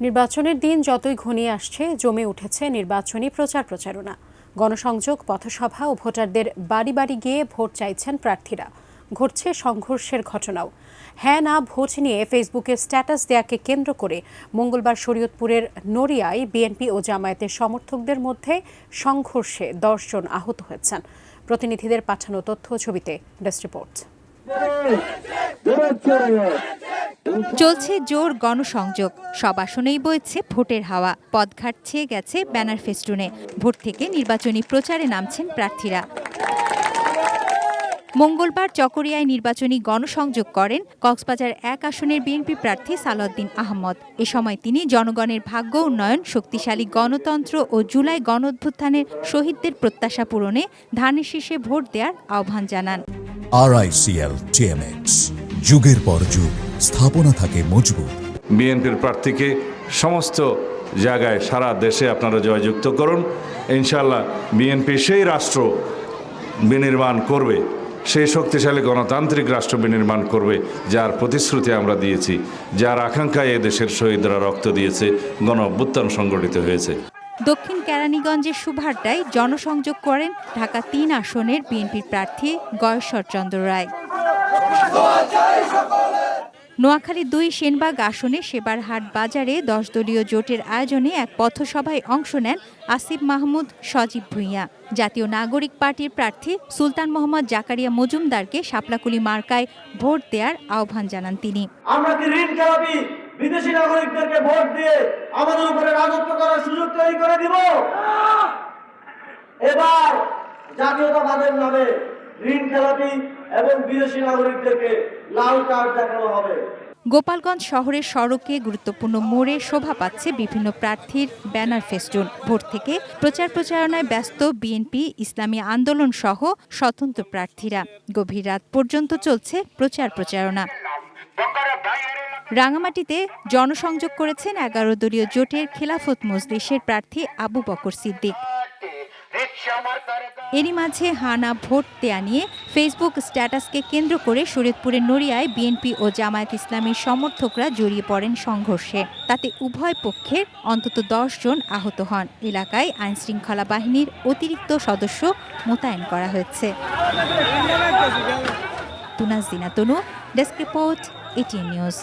নির্বাচনের দিন যতই ঘনিয়ে আসছে জমে উঠেছে নির্বাচনী প্রচারণা। গণসংযোগ, পথসভা ও ভোটারদের বাড়ি বাড়ি গিয়ে ভোট চাইছেন প্রার্থীরা। ঘটছে সংঘর্ষের ঘটনাও। হ্যাঁ না ভোট নিয়ে ফেসবুকে স্ট্যাটাস দেয়াকে কেন্দ্র করে মঙ্গলবার শরীয়তপুরের নড়িয়ায় বিএনপি ও জামায়াতের সমর্থকদের মধ্যে সংঘর্ষে 10 জন আহত হয়েছেন। প্রতিনিধিদের পাঠানো তথ্য ছবিতে ডেস্ক রিপোর্ট। চলছে জোর গণসংযোগ, সব আসনেই বইছে ভোটের হাওয়া। পথঘাট ছেয়ে গেছে ব্যানার ফেস্টুনে। ভোট থেকে নির্বাচনী প্রচারে নামছেন প্রার্থীরা। মঙ্গলবার চকরিয়ায় নির্বাচনী গণসংযোগ করেন কক্সবাজার 1 আসনের বিএনপি প্রার্থী সালাউদ্দিন আহমদ। এ সময় তিনি জনগণের ভাগ্য উন্নয়ন, শক্তিশালী গণতন্ত্র ও জুলাই গণঅভ্যুত্থানের শহীদদের প্রত্যাশা পূরণে ধানের শীষে ভোট দেওয়ার আহ্বান জানান। RICL TMX, যুগের পর যুগ স্থাপনা থাকে মজবুত। বিএনপির প্রার্থীকে সমস্ত জায়গায় সারা দেশে আপনারা জয়যুক্ত করুন। ইনশাআল্লাহ বিএনপি সেই রাষ্ট্র বিনির্মাণ করবে, সেই শক্তিশালী গণতান্ত্রিক রাষ্ট্র বিনির্মাণ করবে যার প্রতিশ্রুতি আমরা দিয়েছি, যার আকাঙ্ক্ষায় এদেশের শহীদরা রক্ত দিয়েছে, গণ অভ্যুত্থান সংগঠিত হয়েছে। দক্ষিণ কেরানীগঞ্জের সুভারটায় জনসংযোগ করেন ঢাকা 3 আসনের বিএনপির প্রার্থী গয়েশ্বর চন্দ্র রায়। নোয়াখালী 2 সেনবাগ আসনে সেবারহাট বাজারে 10 দলীয় জোটের আয়োজনে এক পথসভায় অংশ নেন আসিফ মাহমুদ, সজীব ভুঁইয়া। জাতীয় নাগরিক পার্টির প্রার্থী সুলতান মোহাম্মদ জাকারিয়া মজুমদারকে শাপলাকুলি মার্কায় ভোট দেওয়ার আহ্বান জানান তিনি। আমরা কি ঋণ খেলাপি বিদেশি নাগরিকদেরকে ভোট দিয়ে আমাদের উপরে রাজত্ব করার সুযোগ তৈরি করে দিব? এবার জাতীয়তাবাদের নামে ঋণ খেলাপি এবং বিদেশি নাগরিকদেরকে লাল কার্ড দেখানো হবে। গোপালগঞ্জ শহরের সড়কে গুরুত্বপূর্ণ মোড়ে শোভা পাচ্ছে বিভিন্ন প্রার্থীর ব্যানার ফেস্টুন। ভোট থেকে প্রচারণায় ব্যস্ত বিএনপি, ইসলামী আন্দোলন সহ স্বতন্ত্র প্রার্থীরা। গভীর রাত পর্যন্ত চলছে প্রচারণা। রাঙামাটিতে জনসংযোগ করেছেন 11 দলীয় জোটের খেলাফত মজলিসের প্রার্থী আবু বকর সিদ্দিক। এরই মাঝে হানা ভোট দেয়া নিয়ে ফেসবুক স্ট্যাটাসকে কেন্দ্র করে শরীয়তপুরের নড়িয়ায় বিএনপি ও জামায়াত ইসলামীর সমর্থকরা জড়িয়ে পড়েন সংঘর্ষে। তাতে উভয় পক্ষের অন্তত 10 জন আহত হন। এলাকায় আইনশৃঙ্খলা বাহিনীর অতিরিক্ত সদস্য মোতায়েন করা হয়েছে। তুনাজ দিনা তনু, ডেস্ক রিপোর্ট, ATN নিউজ।